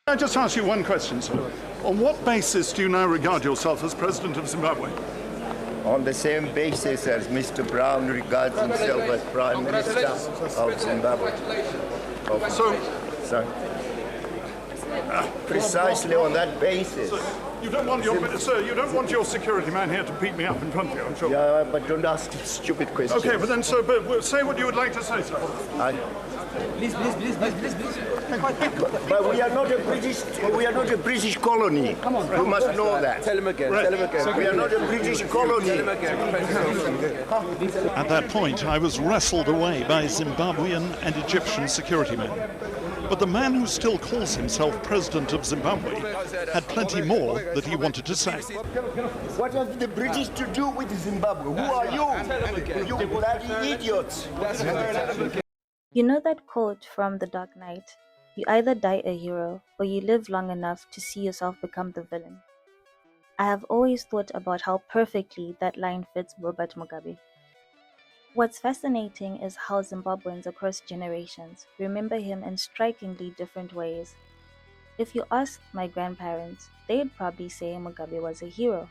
I just ask you one question, sir. On what basis do you now regard yourself as President of Zimbabwe? On the same basis as Mr. Brown regards himself as Prime Minister of Zimbabwe. Precisely on that basis. You don't want your security man here to beat me up in front of you, I'm sure. Yeah, but don't ask stupid questions. Okay, but then, sir, say what you would like to say, sir. Please. But we are not a British colony. Come on, you must know that. Tell him again. We are not a British colony. At that point, I was wrestled away by Zimbabwean and Egyptian security men. But the man who still calls himself President of Zimbabwe had plenty more that he wanted to say. What have the British to do with Zimbabwe? Who are you? You bloody idiots. You know that quote from The Dark Knight? You either die a hero or you live long enough to see yourself become the villain. I have always thought about how perfectly that line fits Robert Mugabe. What's fascinating is how Zimbabweans across generations remember him in strikingly different ways. If you asked my grandparents, they'd probably say Mugabe was a hero,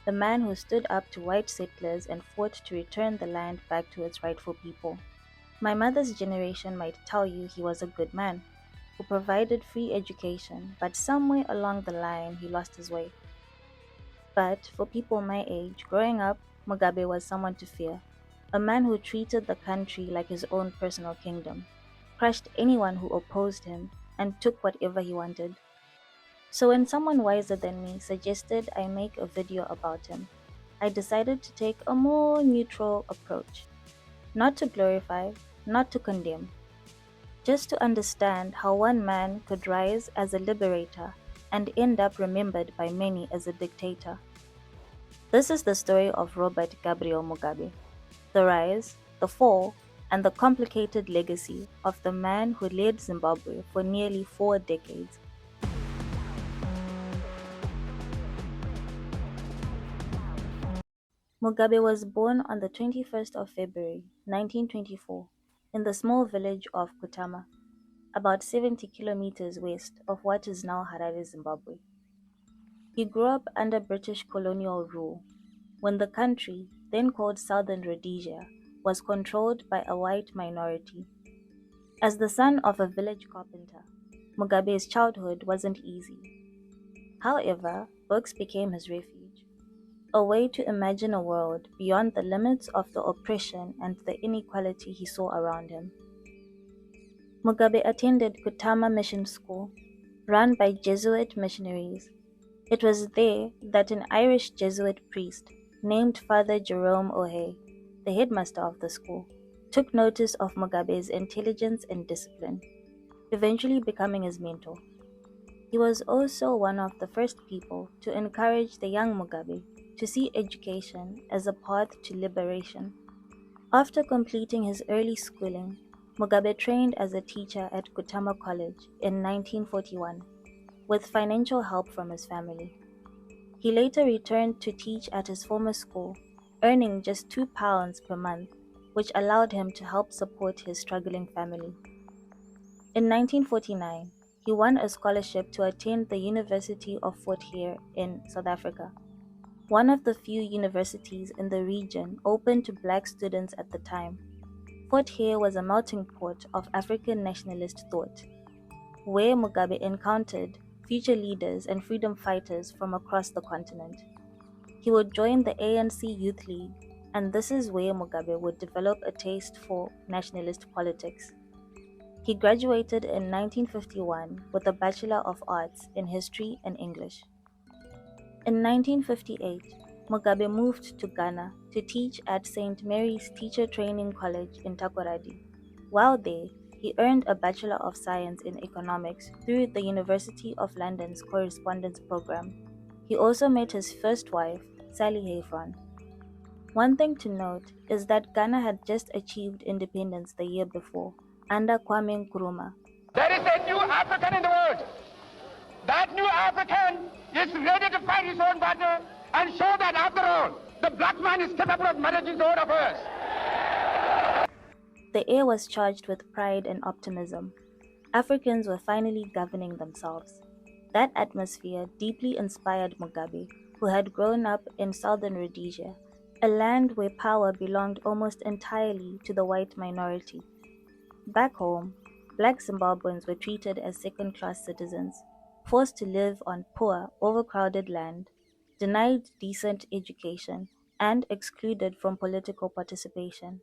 the man who stood up to white settlers and fought to return the land back to its rightful people. My mother's generation might tell you he was a good man, who provided free education, but somewhere along the line he lost his way. But for people my age, growing up, Mugabe was someone to fear. A man who treated the country like his own personal kingdom, crushed anyone who opposed him, and took whatever he wanted. So when someone wiser than me suggested I make a video about him, I decided to take a more neutral approach. Not to glorify, not to condemn. Just to understand how one man could rise as a liberator and end up remembered by many as a dictator. This is the story of Robert Gabriel Mugabe. The rise, the fall, and the complicated legacy of the man who led Zimbabwe for nearly 4 decades. Mugabe was born on the 21st of February, 1924, in the small village of Kutama, about 70 kilometers west of what is now Harare, Zimbabwe. He grew up under British colonial rule, when the country, then called Southern Rhodesia, was controlled by a white minority. As the son of a village carpenter, Mugabe's childhood wasn't easy. However, books became his refuge, a way to imagine a world beyond the limits of the oppression and the inequality he saw around him. Mugabe attended Kutama Mission School, run by Jesuit missionaries. It was there that an Irish Jesuit priest named Father Jerome Ohe, the headmaster of the school, took notice of Mugabe's intelligence and discipline, eventually becoming his mentor. He was also one of the first people to encourage the young Mugabe to see education as a path to liberation. After completing his early schooling, Mugabe trained as a teacher at Kutama College in 1941, with financial help from his family. He later returned to teach at his former school, earning just £2 per month, which allowed him to help support his struggling family. In 1949, he won a scholarship to attend the University of Fort Hare in South Africa, one of the few universities in the region open to black students at the time. Fort Hare was a melting pot of African nationalist thought, where Mugabe encountered future leaders and freedom fighters from across the continent. He would join the ANC Youth League, and this is where Mugabe would develop a taste for nationalist politics. He graduated in 1951 with a Bachelor of Arts in History and English. In 1958, Mugabe moved to Ghana to teach at St. Mary's Teacher Training College in Takoradi. While there, he earned a Bachelor of Science in Economics through the University of London's correspondence program. He also met his first wife, Sally Hayfron. One thing to note is that Ghana had just achieved independence the year before, under Kwame Nkrumah. There is a new African in the world. That new African is ready to fight his own battle and show that after all, the black man is capable of managing the own affairs. The air was charged with pride and optimism. Africans were finally governing themselves. That atmosphere deeply inspired Mugabe, who had grown up in southern Rhodesia, a land where power belonged almost entirely to the white minority. Back home, black Zimbabweans were treated as second-class citizens, forced to live on poor, overcrowded land, denied decent education, and excluded from political participation.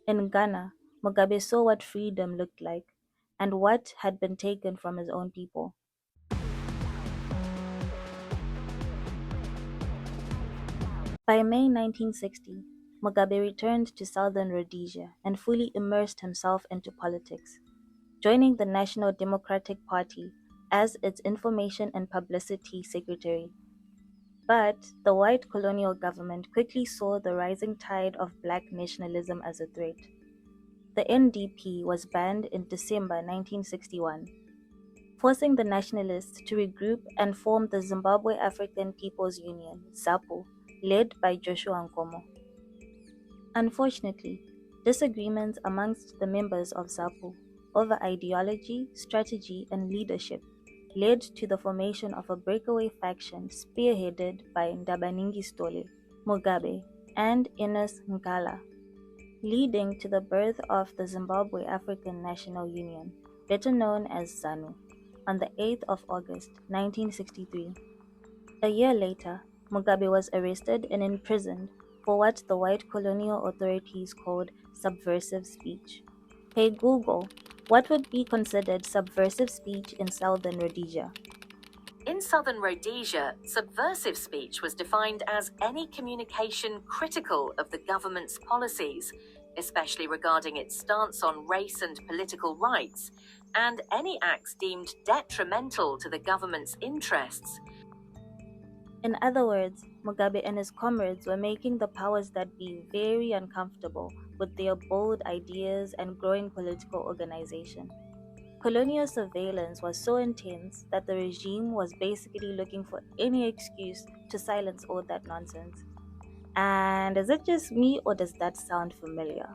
In Ghana, Mugabe saw what freedom looked like and what had been taken from his own people. By May 1960, Mugabe returned to southern Rhodesia and fully immersed himself into politics, joining the National Democratic Party as its Information and Publicity Secretary. But the white colonial government quickly saw the rising tide of black nationalism as a threat. The NDP was banned in December 1961, forcing the nationalists to regroup and form the Zimbabwe African People's Union, ZAPU, led by Joshua Nkomo. Unfortunately, disagreements amongst the members of ZAPU over ideology, strategy, and leadership led to the formation of a breakaway faction spearheaded by Ndabaningi Stole, Mugabe, and Ines Nkala, leading to the birth of the Zimbabwe African National Union, better known as ZANU, on the 8th of August 1963. A year later, Mugabe was arrested and imprisoned for what the white colonial authorities called subversive speech. Hey Google, what would be considered subversive speech in southern Rhodesia? In southern Rhodesia, subversive speech was defined as any communication critical of the government's policies, especially regarding its stance on race and political rights, and any acts deemed detrimental to the government's interests. In other words, Mugabe and his comrades were making the powers that be very uncomfortable with their bold ideas and growing political organization. Colonial surveillance was so intense that the regime was basically looking for any excuse to silence all that nonsense. And is it just me, or does that sound familiar?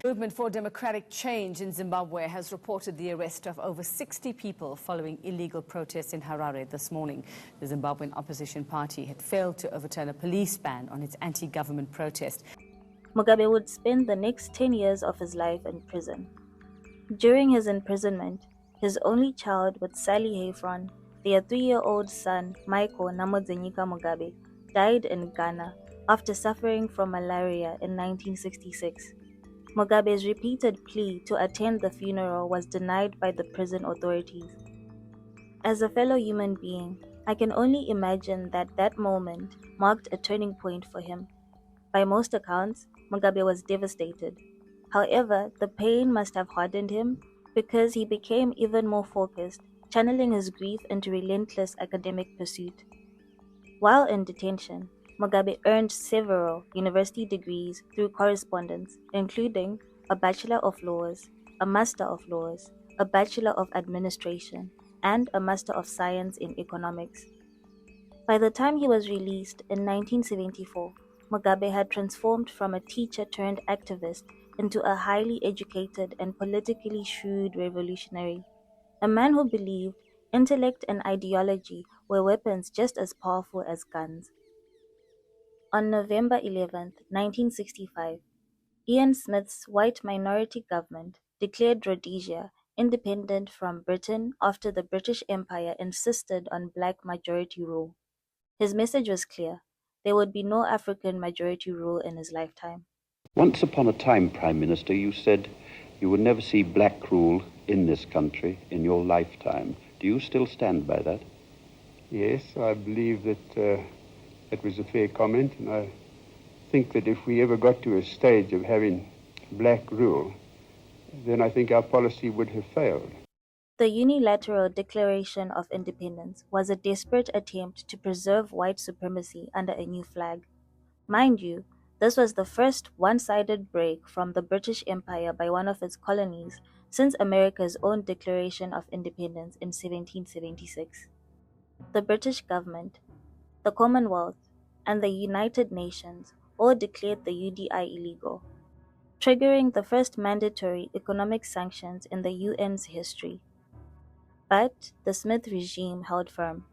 Movement for Democratic Change in Zimbabwe has reported the arrest of over 60 people following illegal protests in Harare this morning. The Zimbabwean opposition party had failed to overturn a police ban on its anti-government protest. Mugabe would spend the next 10 years of his life in prison. During his imprisonment, his only child with Sally Hayfron, their 3-year-old son Michael Namodzenyika Mugabe, died in Ghana after suffering from malaria in 1966. Mugabe's repeated plea to attend the funeral was denied by the prison authorities. As a fellow human being, I can only imagine that that moment marked a turning point for him. By most accounts, Mugabe was devastated. However, the pain must have hardened him because he became even more focused, channeling his grief into relentless academic pursuit. While in detention, Mugabe earned several university degrees through correspondence, including a Bachelor of Laws, a Master of Laws, a Bachelor of Administration, and a Master of Science in Economics. By the time he was released in 1974, Mugabe had transformed from a teacher turned activist into a highly educated and politically shrewd revolutionary, a man who believed intellect and ideology were weapons just as powerful as guns. On November 11, 1965, Ian Smith's white minority government declared Rhodesia independent from Britain after the British Empire insisted on black majority rule. His message was clear: there would be no African majority rule in his lifetime. Once upon a time, Prime Minister, you said you would never see black rule in this country in your lifetime. Do you still stand by that? Yes, I believe that that was a fair comment, and I think that if we ever got to a stage of having black rule, then I think our policy would have failed. The unilateral Declaration of Independence was a desperate attempt to preserve white supremacy under a new flag. Mind you, this was the first one-sided break from the British Empire by one of its colonies since America's own Declaration of Independence in 1776. The British government, the Commonwealth, and the United Nations all declared the UDI illegal, triggering the first mandatory economic sanctions in the UN's history. but the Smith regime held firm.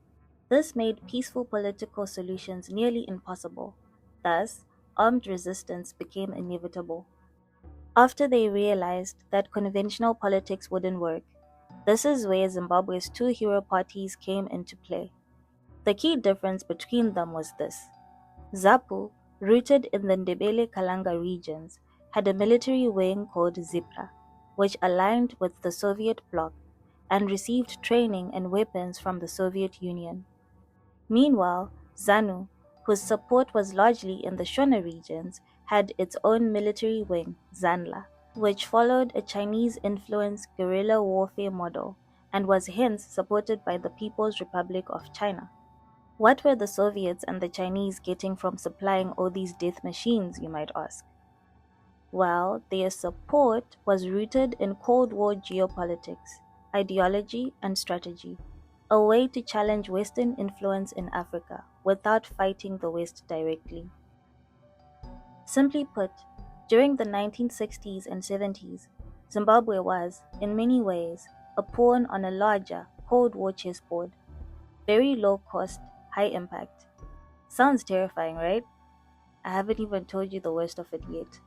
This made peaceful political solutions nearly impossible. Thus, armed resistance became inevitable. After they realized that conventional politics wouldn't work, this is where Zimbabwe's two hero parties came into play. The key difference between them was this. ZAPU, rooted in the Ndebele-Kalanga regions, had a military wing called ZIPRA, which aligned with the Soviet bloc and received training and weapons from the Soviet Union. Meanwhile, ZANU, whose support was largely in the Shona regions, had its own military wing, ZANLA, which followed a Chinese-influenced guerrilla warfare model and was hence supported by the People's Republic of China. What were the Soviets and the Chinese getting from supplying all these death machines, you might ask? Well, their support was rooted in Cold War geopolitics, ideology, and strategy, a way to challenge Western influence in Africa without fighting the West directly. Simply put, during the 1960s and 70s, Zimbabwe was, in many ways, a pawn on a larger Cold War chessboard. Very low cost, high impact. Sounds terrifying, right? I haven't even told you the worst of it yet.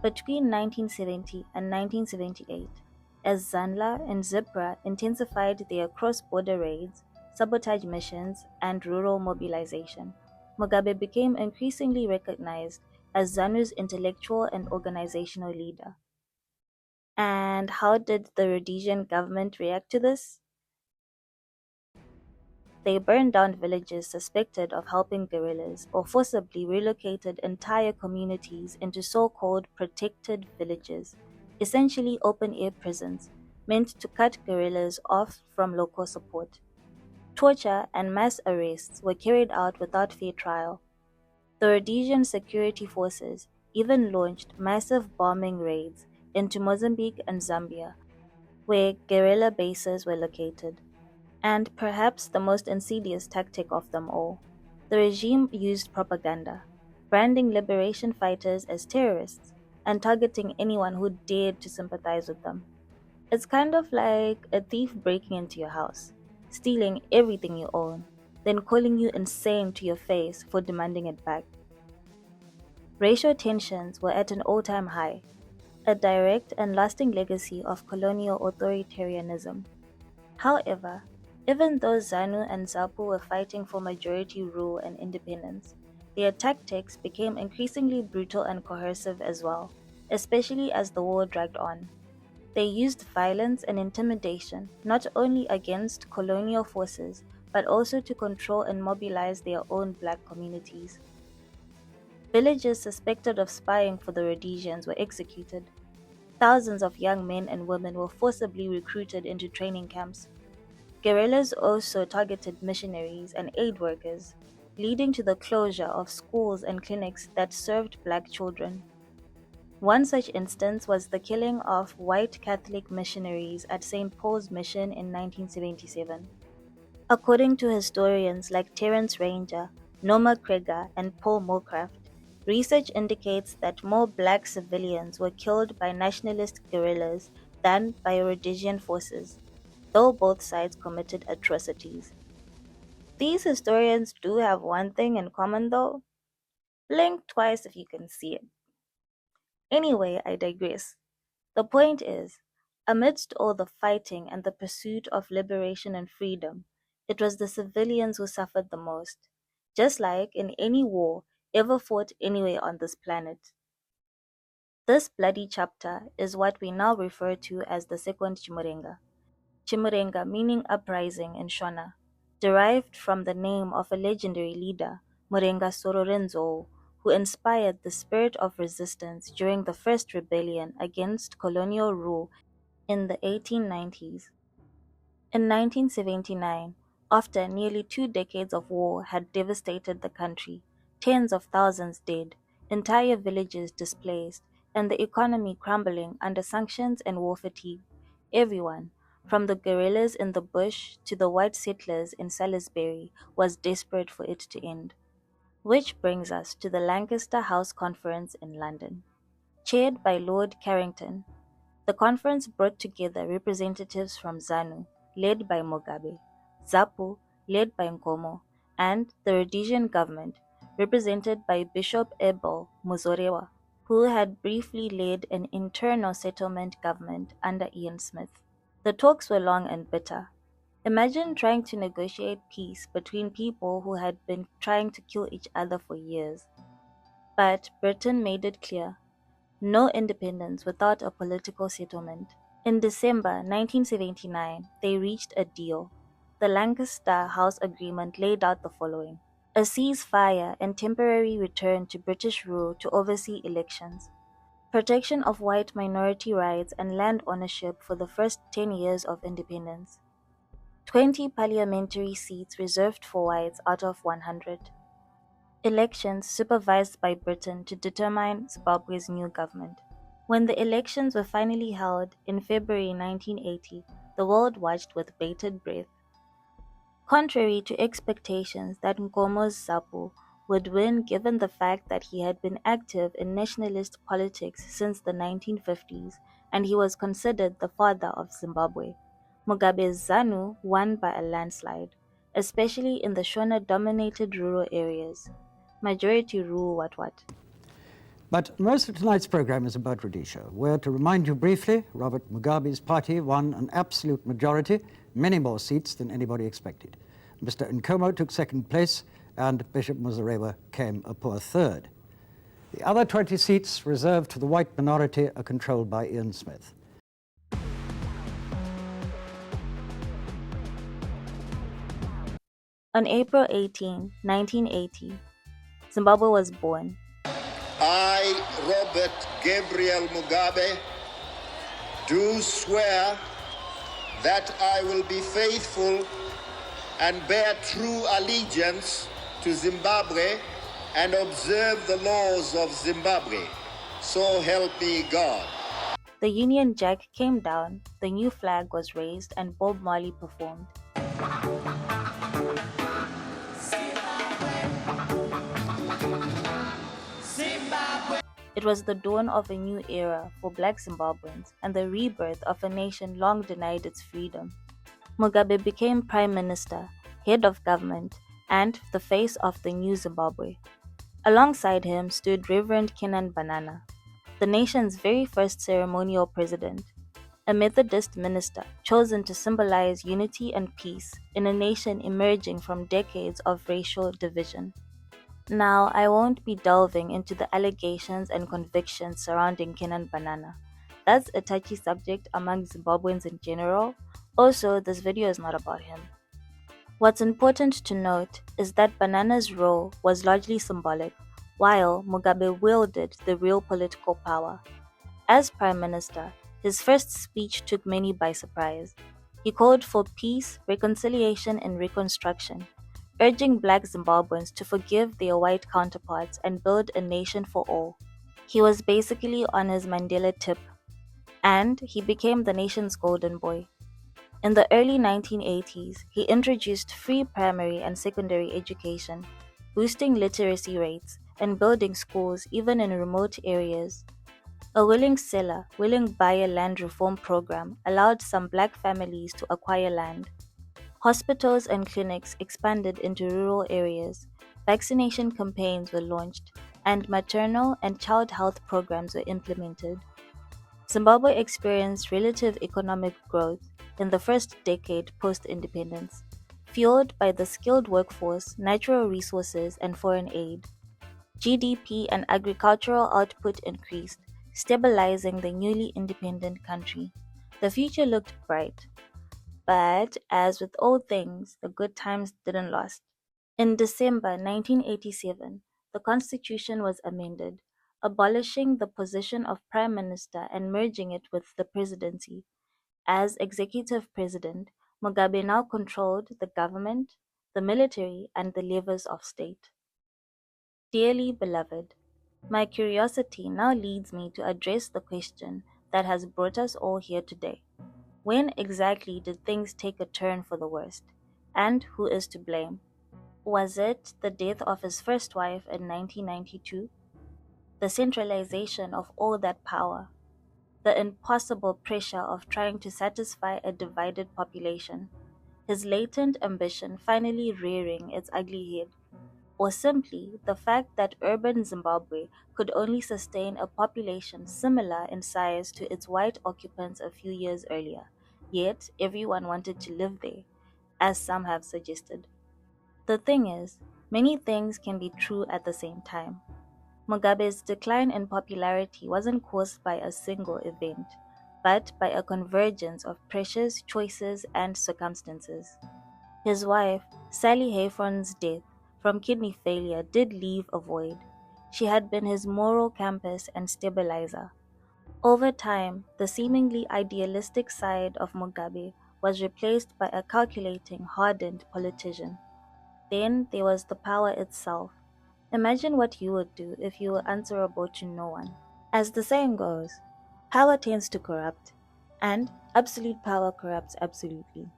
Between 1970 and 1978, as ZANLA and ZIPRA intensified their cross-border raids, sabotage missions, and rural mobilization, Mugabe became increasingly recognized as ZANU's intellectual and organizational leader. And how did the Rhodesian government react to this? They burned down villages suspected of helping guerrillas or forcibly relocated entire communities into so-called protected villages, essentially open-air prisons, meant to cut guerrillas off from local support. Torture and mass arrests were carried out without fair trial. The Rhodesian security forces even launched massive bombing raids into Mozambique and Zambia, where guerrilla bases were located. And perhaps the most insidious tactic of them all, the regime used propaganda, branding liberation fighters as terrorists and targeting anyone who dared to sympathize with them. It's kind of like a thief breaking into your house, stealing everything you own, then calling you insane to your face for demanding it back. Racial tensions were at an all-time high, a direct and lasting legacy of colonial authoritarianism. However, even though ZANU and ZAPU were fighting for majority rule and independence, their tactics became increasingly brutal and coercive as well, especially as the war dragged on. They used violence and intimidation not only against colonial forces, but also to control and mobilize their own black communities. Villages suspected of spying for the Rhodesians were executed. Thousands of young men and women were forcibly recruited into training camps. Guerrillas also targeted missionaries and aid workers, leading to the closure of schools and clinics that served black children. One such instance was the killing of white Catholic missionaries at St. Paul's Mission in 1977. According to historians like Terence Ranger, Norma Kreger, and Paul Moorcraft, research indicates that more black civilians were killed by nationalist guerrillas than by Rhodesian forces, though both sides committed atrocities. These historians do have one thing in common though. Blink twice if you can see it. Anyway, I digress. The point is, amidst all the fighting and the pursuit of liberation and freedom, it was the civilians who suffered the most, just like in any war ever fought anywhere on this planet. This bloody chapter is what we now refer to as the Second Chimurenga. Chimurenga meaning uprising in Shona, derived from the name of a legendary leader, Murenga Sororenzo, who inspired the spirit of resistance during the first rebellion against colonial rule in the 1890s. In 1979, after nearly 2 decades of war had devastated the country, tens of thousands dead, entire villages displaced, and the economy crumbling under sanctions and war fatigue, everyone, from the guerrillas in the bush to the white settlers in Salisbury, was desperate for it to end. Which brings us to the Lancaster House Conference in London. Chaired by Lord Carrington, the conference brought together representatives from ZANU, led by Mugabe, ZAPU, led by Nkomo, and the Rhodesian government, represented by Bishop Abel Muzorewa, who had briefly led an internal settlement government under Ian Smith. The talks were long and bitter. Imagine trying to negotiate peace between people who had been trying to kill each other for years. But Britain made it clear, no independence without a political settlement. In December 1979, they reached a deal. The Lancaster House Agreement laid out the following: a ceasefire and temporary return to British rule to oversee elections, protection of white minority rights and land ownership for the first 10 years of independence, 20 parliamentary seats reserved for whites out of 100, elections supervised by Britain to determine Zimbabwe's new government. When the elections were finally held in February 1980, the world watched with bated breath. Contrary to expectations that Nkomo's ZAPU would win given the fact that he had been active in nationalist politics since the 1950s and he was considered the father of Zimbabwe, Mugabe's ZANU won by a landslide, especially in the Shona-dominated rural areas. Majority rule what. But most of tonight's program is about Rhodesia, where, to remind you briefly, Robert Mugabe's party won an absolute majority, many more seats than anybody expected. Mr. Nkomo took second place, and Bishop Muzorewa came a poor third. The other 20 seats reserved for the white minority are controlled by Ian Smith. On April 18, 1980, Zimbabwe was born. I, Robert Gabriel Mugabe, do swear that I will be faithful and bear true allegiance to Zimbabwe and observe the laws of Zimbabwe. So help me God. The Union Jack came down, the new flag was raised, and Bob Marley performed. It was the dawn of a new era for Black Zimbabweans and the rebirth of a nation long denied its freedom. Mugabe became Prime Minister, head of government, and the face of the new Zimbabwe. Alongside him stood Reverend Kenan Banana, the nation's very first ceremonial president, a Methodist minister chosen to symbolize unity and peace in a nation emerging from decades of racial division. Now, I won't be delving into the allegations and convictions surrounding Kenan Banana. That's a touchy subject among Zimbabweans in general. Also, this video is not about him. What's important to note is that Banana's role was largely symbolic, while Mugabe wielded the real political power. As Prime Minister, his first speech took many by surprise. He called for peace, reconciliation, and reconstruction, urging Black Zimbabweans to forgive their white counterparts and build a nation for all. He was basically on his Mandela tip, and he became the nation's golden boy. In the early 1980s, he introduced free primary and secondary education, boosting literacy rates and building schools even in remote areas. A willing seller, willing buyer land reform program allowed some Black families to acquire land. Hospitals and clinics expanded into rural areas, vaccination campaigns were launched, and maternal and child health programs were implemented. Zimbabwe experienced relative economic growth in the first decade post-independence, fueled by the skilled workforce, natural resources, and foreign aid. GDP and agricultural output increased, stabilizing the newly independent country. The future looked bright. But, as with all things, the good times didn't last. In December 1987, the constitution was amended, abolishing the position of Prime Minister and merging it with the presidency. As executive president, Mugabe now controlled the government, the military, and the levers of state. Dearly beloved, my curiosity now leads me to address the question that has brought us all here today. When exactly did things take a turn for the worst? And who is to blame? Was it the death of his first wife in 1992? The centralization of all that power? the impossible pressure of trying to satisfy a divided population, his latent ambition finally rearing its ugly head, or simply the fact that urban Zimbabwe could only sustain a population similar in size to its white occupants a few years earlier, yet everyone wanted to live there, as some have suggested. The thing is, many things can be true at the same time. Mugabe's decline in popularity wasn't caused by a single event, but by a convergence of pressures, choices, and circumstances. His wife, Sally Hayfron's death from kidney failure did leave a void. She had been his moral compass and stabilizer. Over time, the seemingly idealistic side of Mugabe was replaced by a calculating, hardened politician. Then there was the power itself. Imagine what you would do if you were answerable to no one. As the saying goes, power tends to corrupt, and absolute power corrupts absolutely.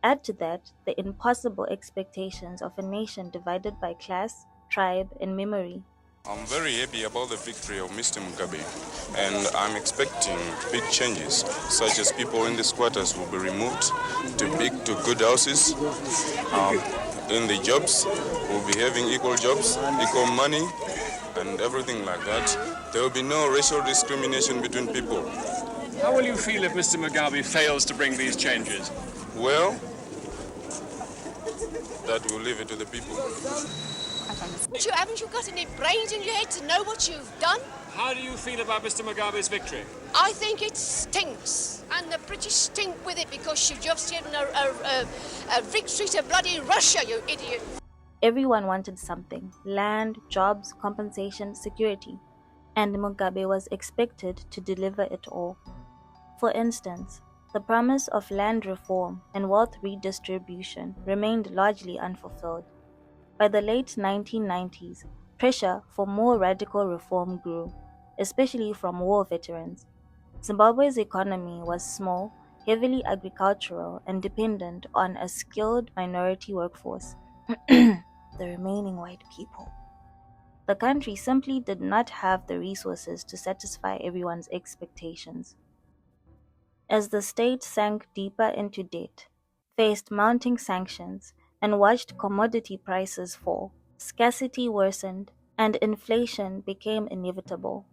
Add to that the impossible expectations of a nation divided by class, tribe, and memory. I'm very happy about the victory of Mr. Mugabe, and I'm expecting big changes, such as people in the squatters will be removed to good houses. In the jobs, we'll be having equal jobs, equal money, and everything like that. There will be no racial discrimination between people. How will you feel if Mr. Mugabe fails to bring these changes? Well, that we'll leave it to the people. Haven't you got any brains in your head to know what you've done? How do you feel about Mr. Mugabe's victory? I think it stinks, and the British stink with it because you've just given a victory to bloody Russia, you idiot. Everyone wanted something: land, jobs, compensation, security, and Mugabe was expected to deliver it all. For instance, the promise of land reform and wealth redistribution remained largely unfulfilled. By the late 1990s, pressure for more radical reform grew, especially from war veterans. Zimbabwe's economy was small, heavily agricultural, and dependent on a skilled minority workforce, the remaining white people. The country simply did not have the resources to satisfy everyone's expectations. As the state sank deeper into debt, faced mounting sanctions, and watched commodity prices fall, scarcity worsened, and inflation became inevitable.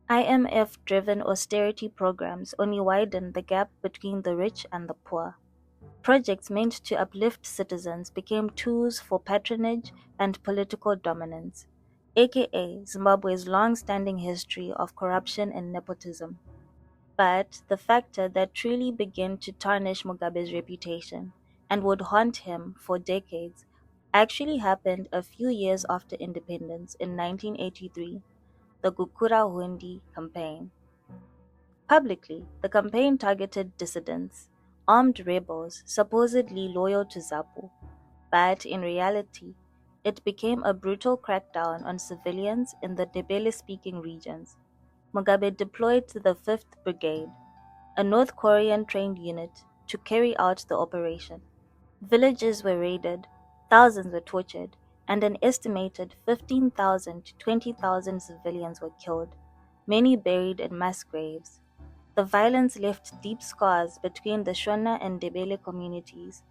IMF-driven austerity programs only widened the gap between the rich and the poor. Projects meant to uplift citizens became tools for patronage and political dominance, aka Zimbabwe's long-standing history of corruption and nepotism. But the factor that truly began to tarnish Mugabe's reputation and would haunt him for decades actually happened a few years after independence in 1983, the Gukurahundi campaign. Publicly, the campaign targeted dissidents, armed rebels supposedly loyal to ZAPU, but in reality, it became a brutal crackdown on civilians in the Ndebele-speaking regions. Mugabe deployed the 5th Brigade, a North Korean-trained unit, to carry out the operation. Villages were raided, thousands were tortured, and an estimated 15,000 to 20,000 civilians were killed, many buried in mass graves. The violence left deep scars between the Shona and Ndebele communities,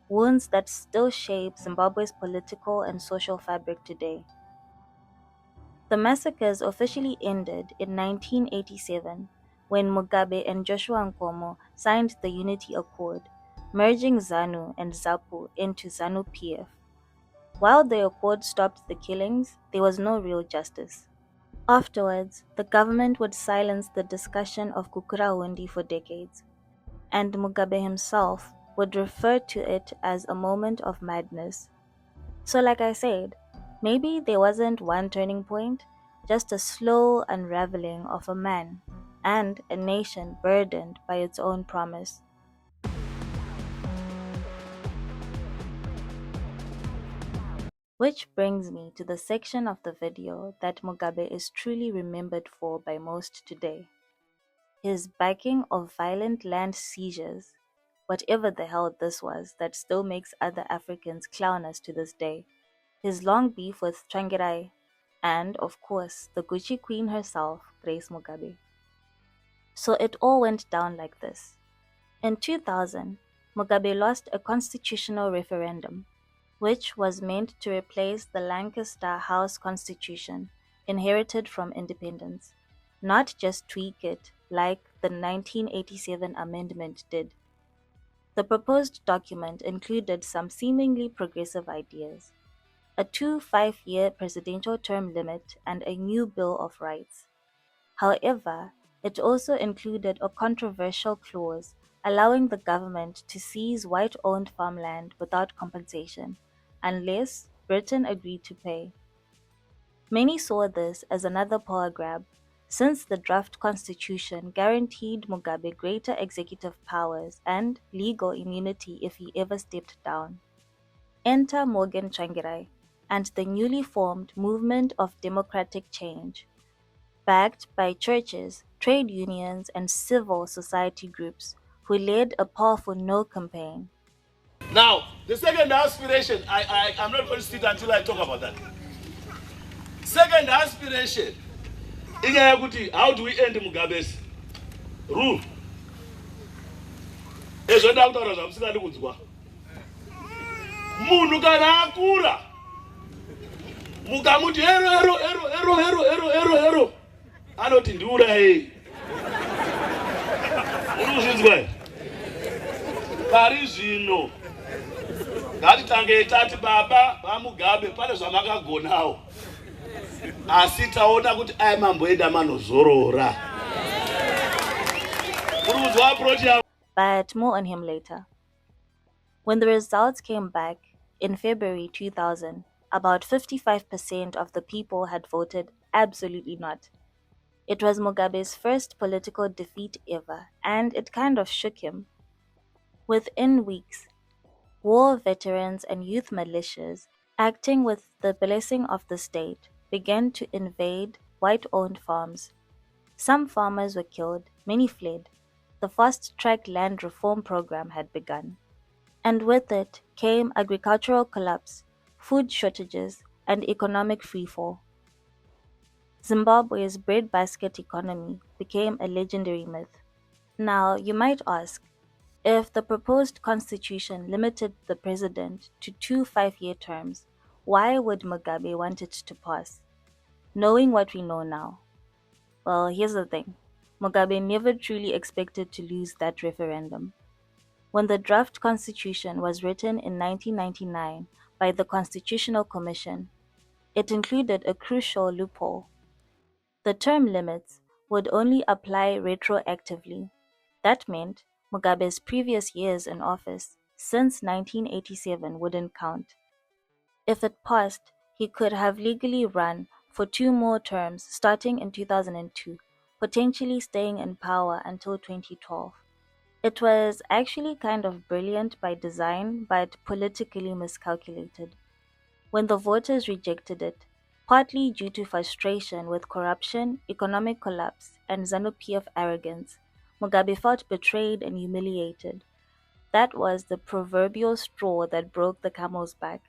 wounds that still shape Zimbabwe's political and social fabric today. The massacres officially ended in 1987 when Mugabe and Joshua Nkomo signed the Unity Accord, merging ZANU and ZAPU into ZANU-PF. While the accord stopped the killings, there was no real justice. Afterwards, the government would silence the discussion of Gukurahundi for decades, and Mugabe himself would refer to it as a moment of madness. So like I said, maybe there wasn't one turning point, just a slow unraveling of a man and a nation burdened by its own promise. Which brings me to the section of the video that Mugabe is truly remembered for by most today. His backing of violent land seizures, whatever the hell this was that still makes other Africans clown us to this day, his long beef with Tsvangirai, and, of course, the Gucci queen herself, Grace Mugabe. So it all went down like this. In 2000, Mugabe lost a constitutional referendum, which was meant to replace the Lancaster House constitution inherited from independence, not just tweak it like the 1987 amendment did. The proposed document included some seemingly progressive ideas: a 5-year presidential term limit and a new Bill of Rights. However, it also included a controversial clause allowing the government to seize white-owned farmland without compensation, unless Britain agreed to pay. Many saw this as another power grab, since the draft constitution guaranteed Mugabe greater executive powers and legal immunity if he ever stepped down. Enter Morgan Tsvangirai and the newly formed Movement of Democratic Change, backed by churches, trade unions, and civil society groups, who led a powerful no campaign. Now, the second aspiration, I'm not going to sit until I talk about that. Second aspiration, how do we end Mugabe's rule? Munhu kana akura mukamuti ero anoti ndiuraye. Unozvinzwa pari zvino ngatitange tati baba vaMugabe pane zvamakagonawo, asi taona kuti aya mamboenda manozorora. But more on him later. When the results came back in February 2000, about 55% of the people had voted absolutely not. It was Mugabe's first political defeat ever, and it kind of shook him. Within weeks, war veterans and youth militias, acting with the blessing of the state, began to invade white-owned farms. Some farmers were killed, many fled. The fast-track land reform program had begun. And with it came agricultural collapse, food shortages, and economic freefall. Zimbabwe's breadbasket economy became a legendary myth. Now, you might ask, if the proposed constitution limited the president to 2 5-year terms, why would Mugabe want it to pass? Knowing what we know now. Well, here's the thing. Mugabe never truly expected to lose that referendum. When the draft constitution was written in 1999 by the Constitutional Commission, it included a crucial loophole. The term limits would only apply retroactively. That meant Mugabe's previous years in office, since 1987, wouldn't count. If it passed, he could have legally run for 2 more terms starting in 2002, potentially staying in power until 2012. It was actually kind of brilliant by design, but politically miscalculated. When the voters rejected it, partly due to frustration with corruption, economic collapse, and ZANU-PF arrogance, Mugabe felt betrayed and humiliated. That was the proverbial straw that broke the camel's back,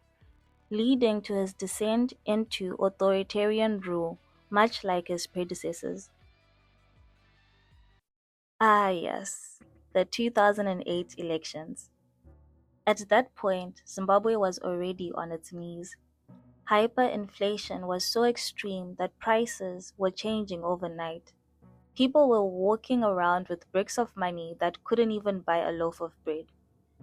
leading to his descent into authoritarian rule, much like his predecessors. Ah yes, the 2008 elections. At that point, Zimbabwe was already on its knees. Hyperinflation was so extreme that prices were changing overnight. People were walking around with bricks of money that couldn't even buy a loaf of bread.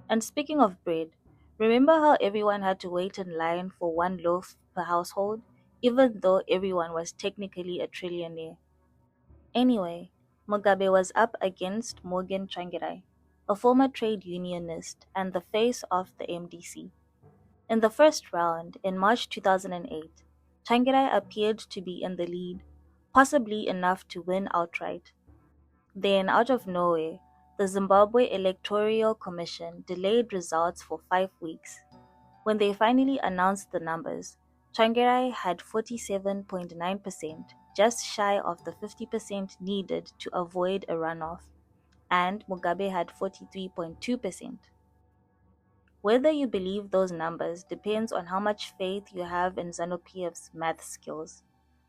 And speaking of bread, remember how everyone had to wait in line for 1 loaf per household, even though everyone was technically a trillionaire? Anyway, Mugabe was up against Morgan Tsvangirai, a former trade unionist and the face of the MDC. In the first round, in March 2008, Tsvangirai appeared to be in the lead, possibly enough to win outright. Then, out of nowhere, the Zimbabwe Electoral Commission delayed results for 5 weeks. When they finally announced the numbers, Tsvangirai had 47.9%, just shy of the 50% needed to avoid a runoff, and Mugabe had 43.2%. Whether you believe those numbers depends on how much faith you have in ZANU-PF's math skills,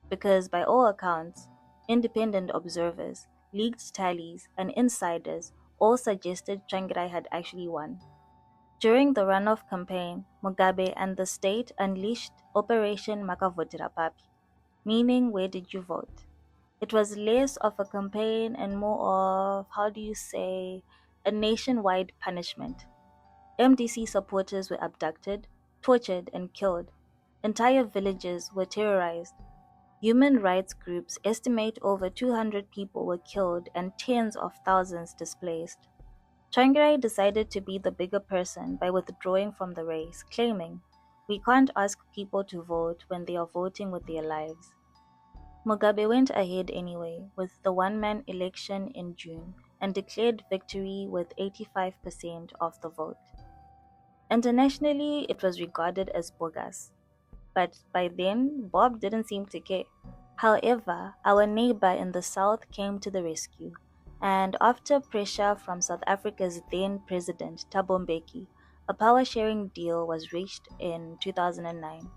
because by all accounts, independent observers, leaked tallies, and insiders all suggested Tsvangirai had actually won. During the runoff campaign, Mugabe and the state unleashed Operation Makavotera Papi, meaning where did you vote? It was less of a campaign and more of, a nationwide punishment. MDC supporters were abducted, tortured, and killed. Entire villages were terrorized. Human rights groups estimate over 200 people were killed and tens of thousands displaced. Tsvangirai decided to be the bigger person by withdrawing from the race, claiming, "We can't ask people to vote when they are voting with their lives." Mugabe went ahead anyway with the one-man election in June and declared victory with 85% of the vote. Internationally, it was regarded as bogus, but by then, Bob didn't seem to care. However, our neighbor in the south came to the rescue, and after pressure from South Africa's then president, Thabo Mbeki, a power-sharing deal was reached in 2009.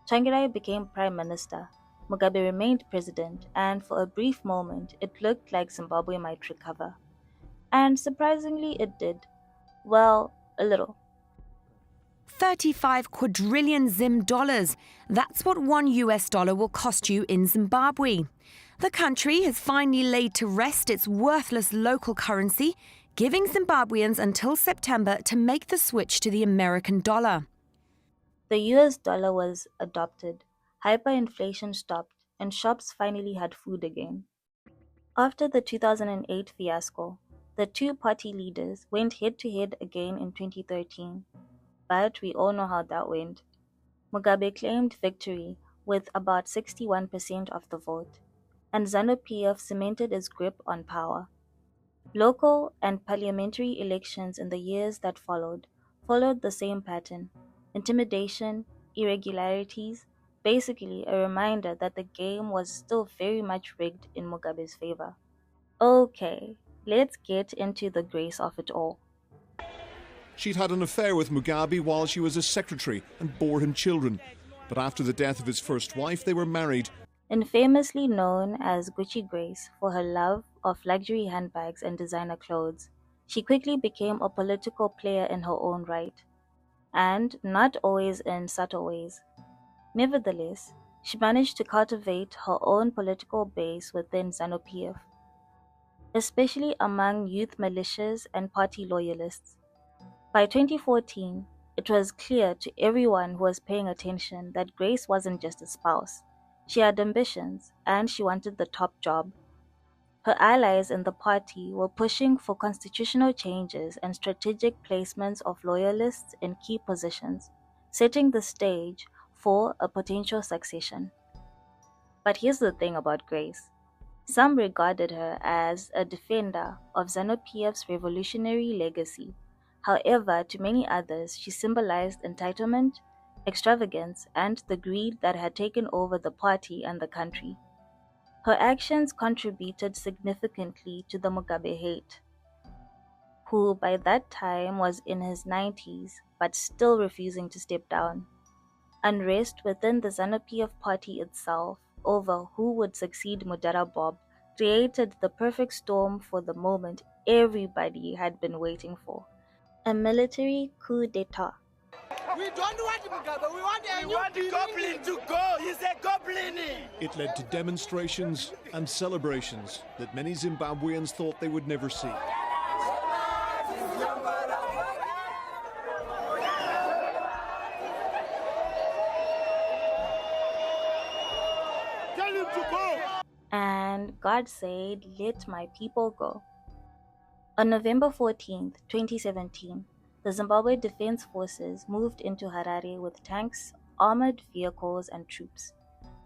Tsvangirai became prime minister, Mugabe remained president, and for a brief moment, it looked like Zimbabwe might recover. And surprisingly, it did. Well, a little. 35 quadrillion Zim dollars. That's what $1 will cost you in Zimbabwe. The country has finally laid to rest its worthless local currency, giving Zimbabweans until September to make the switch to the American dollar. The US dollar was adopted, hyperinflation stopped, and shops finally had food again. After the 2008 fiasco, the two party leaders went head-to-head again in 2013. But we all know how that went. Mugabe claimed victory with about 61% of the vote, and ZANU-PF cemented its grip on power. Local and parliamentary elections in the years that followed the same pattern: intimidation, irregularities, basically a reminder that the game was still very much rigged in Mugabe's favor. Okay, let's get into the grace of it all. She'd had an affair with Mugabe while she was a secretary and bore him children. But after the death of his first wife, they were married. Infamously known as Gucci Grace for her love of luxury handbags and designer clothes, she quickly became a political player in her own right, and not always in subtle ways. Nevertheless, she managed to cultivate her own political base within ZANU-PF, especially among youth militias and party loyalists. By 2014, it was clear to everyone who was paying attention that Grace wasn't just a spouse. She had ambitions, and she wanted the top job. Her allies in the party were pushing for constitutional changes and strategic placements of loyalists in key positions, setting the stage for a potential succession. But here's the thing about Grace. Some regarded her as a defender of ZANU-PF's revolutionary legacy. However, to many others, she symbolized entitlement, extravagance, and the greed that had taken over the party and the country. Her actions contributed significantly to the Mugabe hate, who by that time was in his 90s but still refusing to step down. Unrest within the ZANU-PF party itself over who would succeed Mudara Bob created the perfect storm for the moment everybody had been waiting for: a military coup d'etat. We don't want Mugabe, we want the goblin to go. He's a goblin. It led to demonstrations and celebrations that many Zimbabweans thought they would never see. Tell him to go. And God said, "Let my people go." On November 14th, 2017, the Zimbabwe Defense Forces moved into Harare with tanks, armored vehicles, and troops,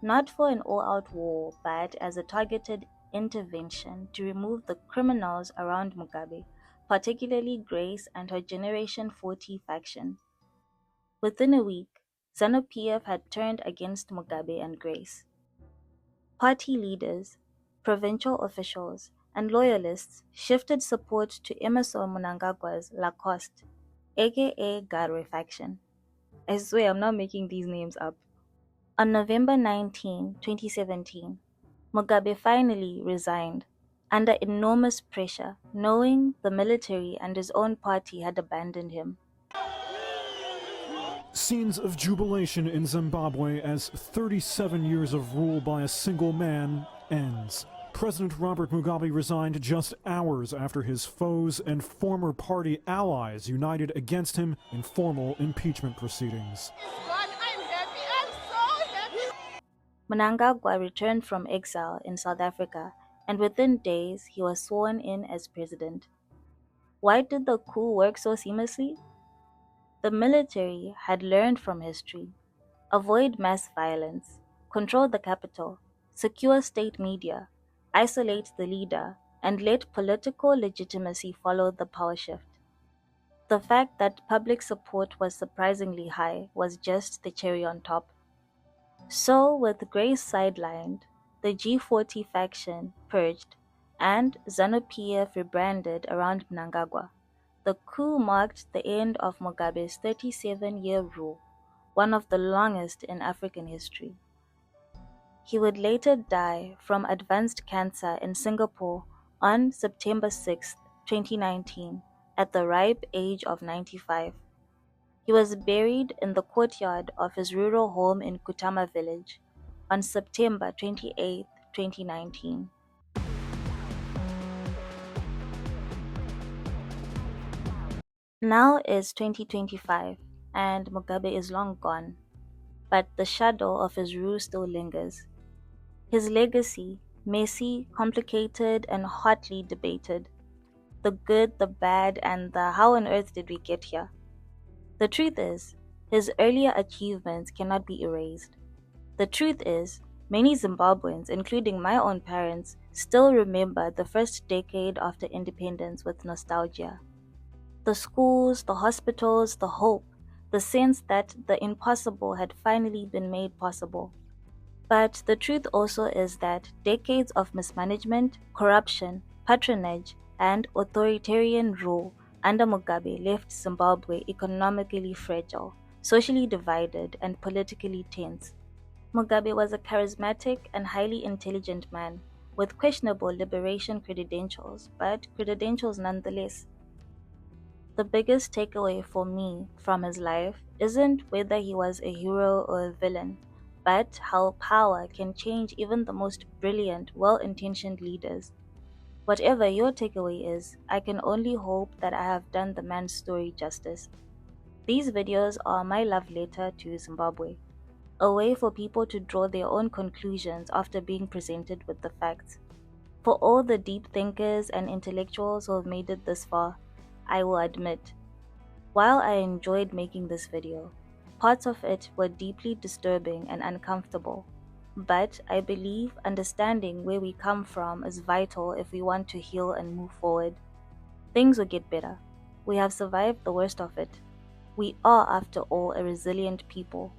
not for an all-out war, but as a targeted intervention to remove the criminals around Mugabe, particularly Grace and her Generation 40 faction. Within a week, ZANU-PF had turned against Mugabe and Grace. Party leaders, provincial officials, and loyalists shifted support to Emerson Mnangagwa's Lacoste, aka Garwe faction. I swear I'm not making these names up. On November 19, 2017, Mugabe finally resigned, under enormous pressure, knowing the military and his own party had abandoned him. Scenes of jubilation in Zimbabwe as 37 years of rule by a single man ends. President Robert Mugabe resigned just hours after his foes and former party allies united against him in formal impeachment proceedings. Mnangagwa returned from exile in South Africa, and within days he was sworn in as president. Why did the coup work so seamlessly? The military had learned from history. Avoid mass violence, control the capital, secure state media, isolate the leader, and let political legitimacy follow the power shift. The fact that public support was surprisingly high was just the cherry on top. So, with Grace sidelined, the G40 faction purged, and ZANU-PF rebranded around Mnangagwa, the coup marked the end of Mugabe's 37-year rule, one of the longest in African history. He would later die from advanced cancer in Singapore on September 6, 2019, at the ripe age of 95. He was buried in the courtyard of his rural home in Kutama village on September 28, 2019. Now is 2025 and Mugabe is long gone, but the shadow of his rule still lingers. His legacy, messy, complicated, and hotly debated. The good, the bad, and the how on earth did we get here? The truth is, his earlier achievements cannot be erased. The truth is, many Zimbabweans, including my own parents, still remember the first decade after independence with nostalgia. The schools, the hospitals, the hope, the sense that the impossible had finally been made possible. But the truth also is that decades of mismanagement, corruption, patronage, and authoritarian rule under Mugabe left Zimbabwe economically fragile, socially divided, and politically tense. Mugabe was a charismatic and highly intelligent man with questionable liberation credentials, but credentials nonetheless. The biggest takeaway for me from his life isn't whether he was a hero or a villain, but how power can change even the most brilliant, well-intentioned leaders. Whatever your takeaway is, I can only hope that I have done the man's story justice. These videos are my love letter to Zimbabwe, a way for people to draw their own conclusions after being presented with the facts. For all the deep thinkers and intellectuals who have made it this far, I will admit, while I enjoyed making this video, parts of it were deeply disturbing and uncomfortable. But I believe understanding where we come from is vital if we want to heal and move forward. Things will get better. We have survived the worst of it. We are, after all, a resilient people.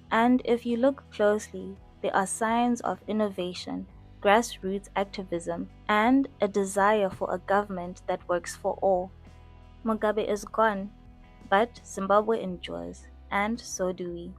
And if you look closely, there are signs of innovation, grassroots activism, and a desire for a government that works for all. Mugabe is gone, but Zimbabwe endures, and so do we.